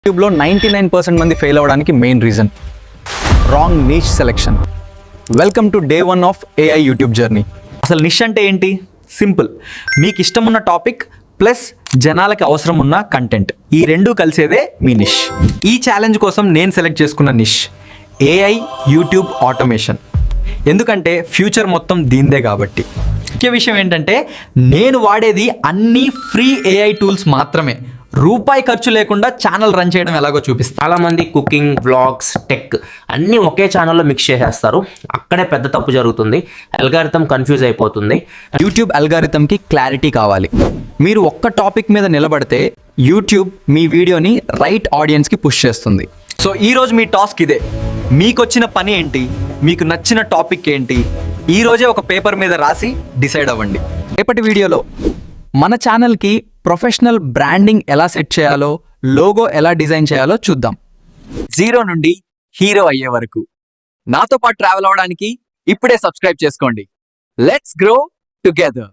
యూట్యూబ్లో 99% మంది ఫెయిల్ అవ్వడానికి main reason wrong niche selection. Welcome to day 1 of AI YouTube journey. అసలు నిష్ అంటే ఏంటి? సింపుల్, మీకు ఇష్టం ఉన్న టాపిక్ ప్లస్ జనాలకి అవసరం ఉన్న కంటెంట్, ఈ రెండూ కలిసేదే మీ నిష్. ఈ ఛాలెంజ్ కోసం నేను సెలెక్ట్ చేసుకున్న నిష్ ఏఐ యూట్యూబ్ ఆటోమేషన్. ఎందుకంటే ఫ్యూచర్ మొత్తం దీందే కాబట్టి. ముఖ్య విషయం ఏంటంటే నేను వాడేది అన్ని ఫ్రీ ఏఐ టూల్స్ మాత్రమే. రూపాయి ఖర్చు లేకుండా ఛానల్ రన్ చేయడం ఎలాగో చూపిస్తాను. చాలామంది కుకింగ్, వ్లాగ్స్, టెక్ అన్నీ ఒకే ఛానల్లో మిక్స్ చేసేస్తారు. అక్కడే పెద్ద తప్పు జరుగుతుంది. అల్గారిథం కన్ఫ్యూజ్ అయిపోతుంది. యూట్యూబ్ అల్గారిథంకి క్లారిటీ కావాలి. మీరు ఒక్క టాపిక్ మీద నిలబడితే యూట్యూబ్ మీ వీడియోని రైట్ ఆడియన్స్కి పుష్ చేస్తుంది. సో ఈరోజు మీ టాస్క్ ఇదే. మీకు వచ్చిన పని ఏంటి, మీకు నచ్చిన టాపిక్ ఏంటి, ఈరోజే ఒక పేపర్ మీద రాసి డిసైడ్ అవ్వండి. రేపటి వీడియోలో మన ఛానల్కి ప్రొఫెషనల్ బ్రాండింగ్ ఎలా సెట్ చేయాలో, లోగో ఎలా డిజైన్ చేయాలో చూద్దాం. 0 నుండి హీరో అయ్యే వరకు నాతో పాటు ట్రావెల్ అవ్వడానికి ఇప్పుడే సబ్స్క్రైబ్ చేసుకోండి. Let's grow together.